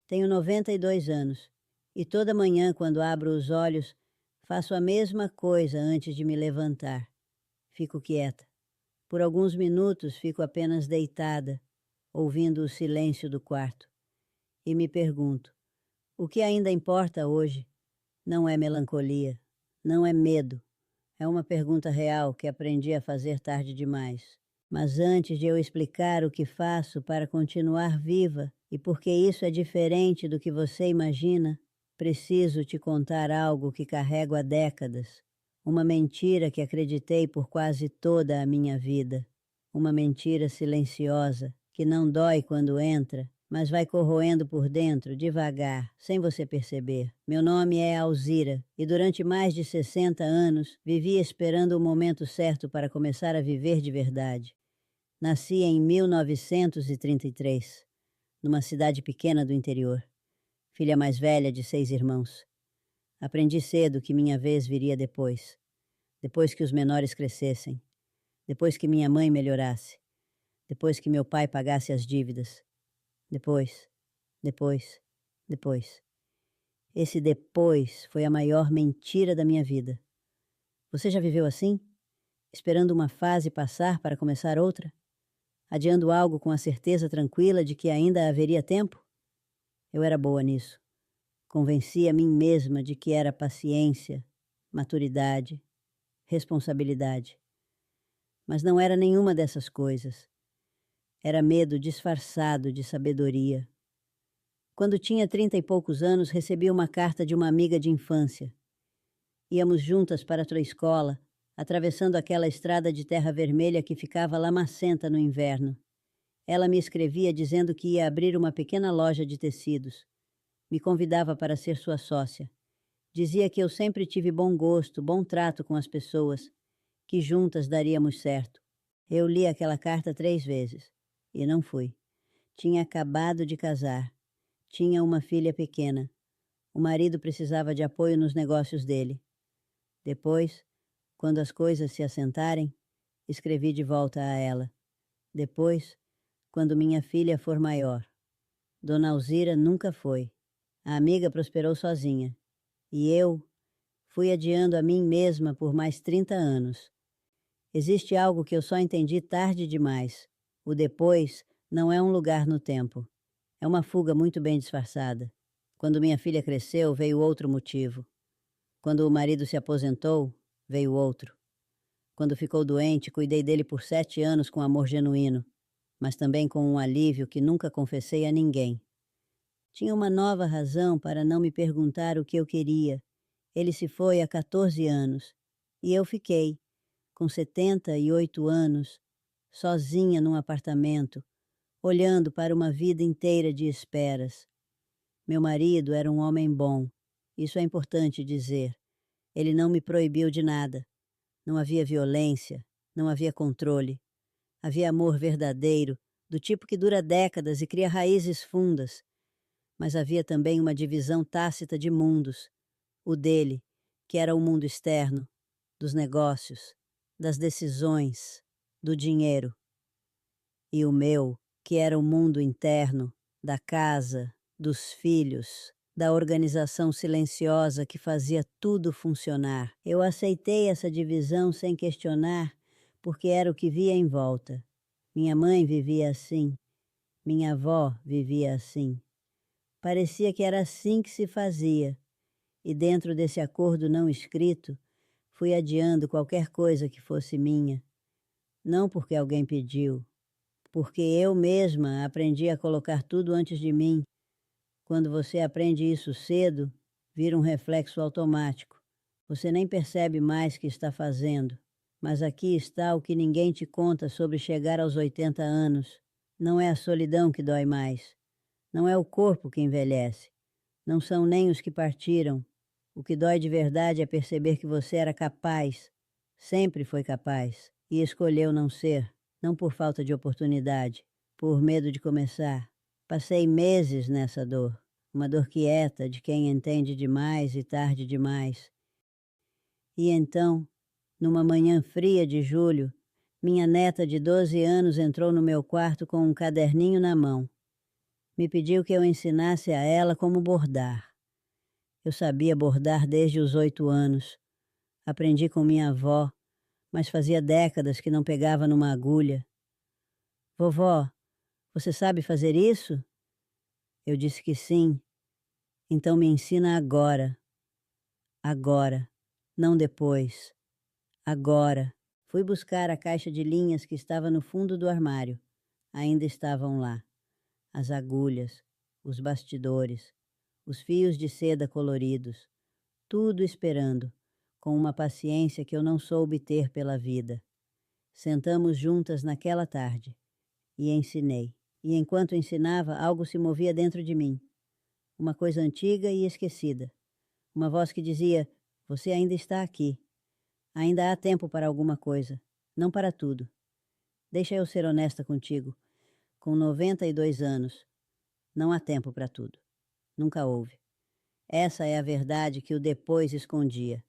Tenho 92 anos e toda manhã, quando abro os olhos, faço a mesma coisa antes de me levantar. Fico quieta. Por alguns minutos fico apenas deitada, ouvindo o silêncio do quarto. E me pergunto: o que ainda importa hoje? Não é melancolia, não é medo. É uma pergunta real que aprendi a fazer tarde demais. Mas antes de eu explicar o que faço para continuar viva e por que isso é diferente do que você imagina, preciso te contar algo que carrego há décadas. Uma mentira que acreditei por quase toda a minha vida. Uma mentira silenciosa, que não dói quando entra, mas vai corroendo por dentro, devagar, sem você perceber. Meu nome é Alzira, e durante mais de 60 anos vivi esperando o momento certo para começar a viver de verdade. Nasci em 1933, numa cidade pequena do interior, filha mais velha de 6 irmãos. Aprendi cedo que minha vez viria depois que os menores crescessem, depois que minha mãe melhorasse, depois que meu pai pagasse as dívidas. Depois. Esse depois foi a maior mentira da minha vida. Você já viveu assim? Esperando uma fase passar para começar outra? Adiando algo com a certeza tranquila de que ainda haveria tempo? Eu era boa nisso. Convenci a mim mesma de que era paciência, maturidade, responsabilidade. Mas não era nenhuma dessas coisas. Era medo disfarçado de sabedoria. Quando tinha 30 e poucos anos, recebi uma carta de uma amiga de infância. Íamos juntas para a escola, atravessando aquela estrada de terra vermelha que ficava lamacenta no inverno. Ela me escrevia dizendo que ia abrir uma pequena loja de tecidos. Me convidava para ser sua sócia. Dizia que eu sempre tive bom gosto, bom trato com as pessoas, que juntas daríamos certo. Eu li aquela carta 3 vezes e não fui. Tinha acabado de casar. Tinha uma filha pequena. O marido precisava de apoio nos negócios dele. Depois, quando as coisas se assentarem, escrevi de volta a ela. Depois, quando minha filha for maior. Dona Alzira nunca foi. A amiga prosperou sozinha. E eu fui adiando a mim mesma por mais 30 anos. Existe algo que eu só entendi tarde demais. O depois não é um lugar no tempo. É uma fuga muito bem disfarçada. Quando minha filha cresceu, veio outro motivo. Quando o marido se aposentou, veio outro. Quando ficou doente, cuidei dele por 7 anos com amor genuíno, mas também com um alívio que nunca confessei a ninguém. Tinha uma nova razão para não me perguntar o que eu queria. Ele se foi há 14 anos, e eu fiquei, com 78 anos, sozinha num apartamento, olhando para uma vida inteira de esperas. Meu marido era um homem bom, isso é importante dizer. Ele não me proibiu de nada. Não havia violência, não havia controle. Havia amor verdadeiro, do tipo que dura décadas e cria raízes fundas. Mas havia também uma divisão tácita de mundos. O dele, que era o mundo externo, dos negócios, das decisões, do dinheiro. E o meu, que era o mundo interno, da casa, dos filhos, da organização silenciosa que fazia tudo funcionar. Eu aceitei essa divisão sem questionar, porque era o que via em volta. Minha mãe vivia assim, minha avó vivia assim. Parecia que era assim que se fazia, e dentro desse acordo não escrito, fui adiando qualquer coisa que fosse minha. Não porque alguém pediu, porque eu mesma aprendi a colocar tudo antes de mim. Quando você aprende isso cedo, vira um reflexo automático. Você nem percebe mais que está fazendo. Mas aqui está o que ninguém te conta sobre chegar aos 80 anos. Não é a solidão que dói mais. Não é o corpo que envelhece. Não são nem os que partiram. O que dói de verdade é perceber que você era capaz. Sempre foi capaz. E escolheu não ser. Não por falta de oportunidade. Por medo de começar. Passei meses nessa dor. Uma dor quieta de quem entende demais e tarde demais. E então, numa manhã fria de julho, minha neta de 12 anos entrou no meu quarto com um caderninho na mão. Me pediu que eu ensinasse a ela como bordar. Eu sabia bordar desde os 8 anos. Aprendi com minha avó, mas fazia décadas que não pegava numa agulha. Vovó, você sabe fazer isso? Eu disse que sim. Então me ensina agora. Agora, não depois. Agora. Fui buscar a caixa de linhas que estava no fundo do armário. Ainda estavam lá. As agulhas, os bastidores, os fios de seda coloridos. Tudo esperando, com uma paciência que eu não soube ter pela vida. Sentamos juntas naquela tarde e ensinei. E enquanto ensinava, algo se movia dentro de mim. Uma coisa antiga e esquecida. Uma voz que dizia: você ainda está aqui. Ainda há tempo para alguma coisa, não para tudo. Deixa eu ser honesta contigo. Com 92 anos, não há tempo para tudo. Nunca houve. Essa é a verdade que o depois escondia.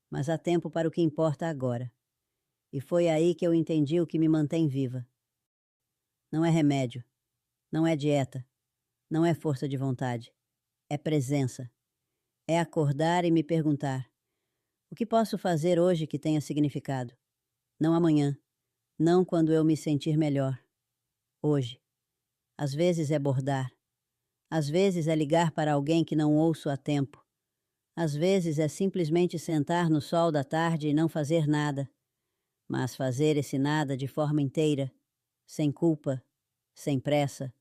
Mas há tempo para o que importa agora. E foi aí que eu entendi o que me mantém viva. Não é remédio, não é dieta, não é força de vontade. É presença. É acordar e me perguntar: o que posso fazer hoje que tenha significado? Não amanhã, não quando eu me sentir melhor. Hoje. Às vezes é bordar. Às vezes é ligar para alguém que não ouço há tempo. Às vezes é simplesmente sentar no sol da tarde e não fazer nada. Mas fazer esse nada de forma inteira, sem culpa, sem pressa,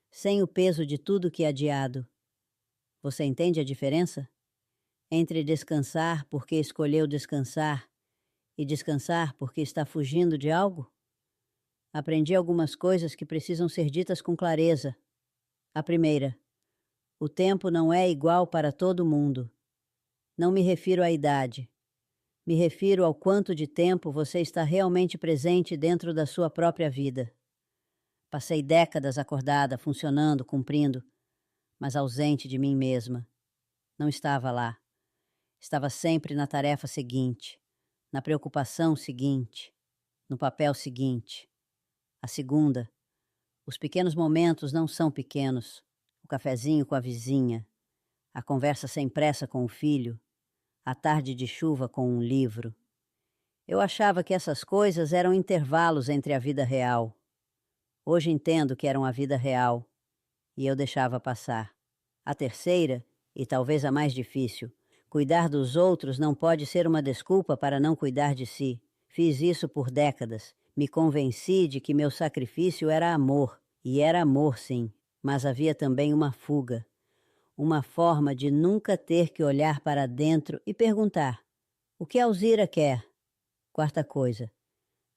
sem o peso de tudo que é adiado. Você entende a diferença? Entre descansar porque escolheu descansar e descansar porque está fugindo de algo? Aprendi algumas coisas que precisam ser ditas com clareza. A primeira: o tempo não é igual para todo mundo. Não me refiro à idade. Me refiro ao quanto de tempo você está realmente presente dentro da sua própria vida. Passei décadas acordada, funcionando, cumprindo, mas ausente de mim mesma. Não estava lá. Estava sempre na tarefa seguinte, na preocupação seguinte, no papel seguinte. A segunda: os pequenos momentos não são pequenos. O cafezinho com a vizinha, a conversa sem pressa com o filho, a tarde de chuva com um livro. Eu achava que essas coisas eram intervalos entre a vida real. Hoje entendo que eram a vida real, e eu deixava passar. A terceira, e talvez a mais difícil: cuidar dos outros não pode ser uma desculpa para não cuidar de si. Fiz isso por décadas. Me convenci de que meu sacrifício era amor, e era amor sim, mas havia também uma fuga. Uma forma de nunca ter que olhar para dentro e perguntar: o que Alzira quer? Quarta coisa: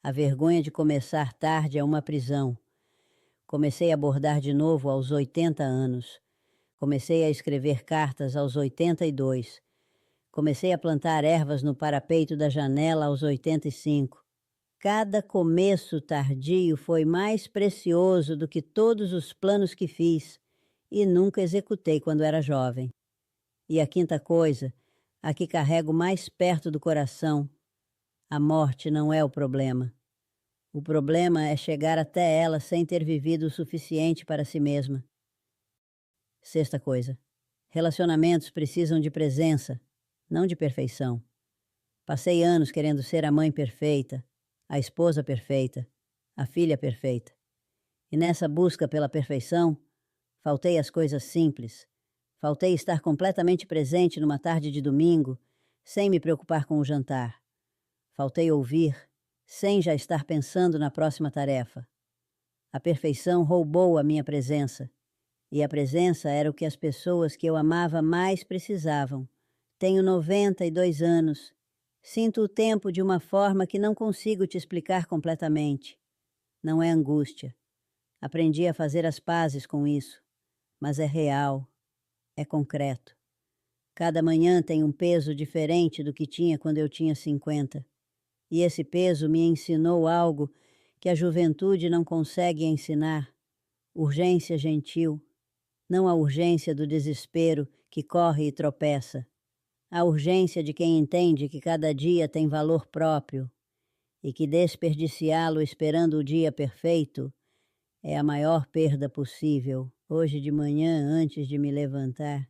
a vergonha de começar tarde é uma prisão. Comecei a bordar de novo aos 80 anos. Comecei a escrever cartas aos 82. Comecei a plantar ervas no parapeito da janela aos 85. Cada começo tardio foi mais precioso do que todos os planos que fiz e nunca executei quando era jovem. E a quinta coisa, a que carrego mais perto do coração: a morte não é o problema. O problema é chegar até ela sem ter vivido o suficiente para si mesma. Sexta coisa: relacionamentos precisam de presença, não de perfeição. Passei anos querendo ser a mãe perfeita, a esposa perfeita, a filha perfeita. E nessa busca pela perfeição, faltei as coisas simples. Faltei estar completamente presente numa tarde de domingo, sem me preocupar com o jantar. Faltei ouvir, sem já estar pensando na próxima tarefa. A perfeição roubou a minha presença. E a presença era o que as pessoas que eu amava mais precisavam. Tenho 92 anos. Sinto o tempo de uma forma que não consigo te explicar completamente. Não é angústia. Aprendi a fazer as pazes com isso. Mas é real. É concreto. Cada manhã tem um peso diferente do que tinha quando eu tinha 50. E esse peso me ensinou algo que a juventude não consegue ensinar: urgência gentil. Não a urgência do desespero que corre e tropeça. A urgência de quem entende que cada dia tem valor próprio e que desperdiciá-lo esperando o dia perfeito É a maior perda possível. Hoje de manhã, antes de me levantar,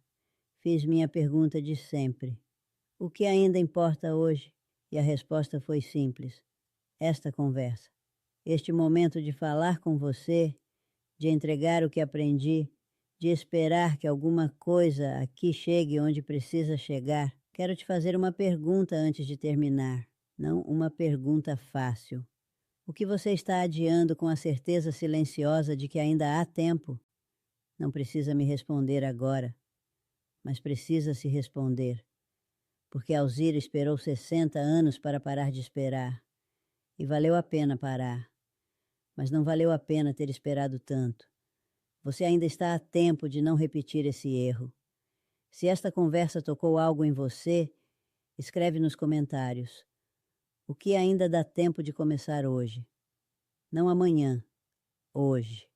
fiz minha pergunta de sempre: o que ainda importa hoje? E a resposta foi simples: esta conversa. Este momento de falar com você, de entregar o que aprendi, de esperar que alguma coisa aqui chegue onde precisa chegar. Quero te fazer uma pergunta antes de terminar, não uma pergunta fácil. O que você está adiando com a certeza silenciosa de que ainda há tempo? Não precisa me responder agora, mas precisa se responder, porque Alzira esperou 60 anos para parar de esperar, e valeu a pena parar, mas não valeu a pena ter esperado tanto. Você ainda está a tempo de não repetir esse erro. Se esta conversa tocou algo em você, escreve nos comentários. O que ainda dá tempo de começar hoje? Não amanhã, hoje.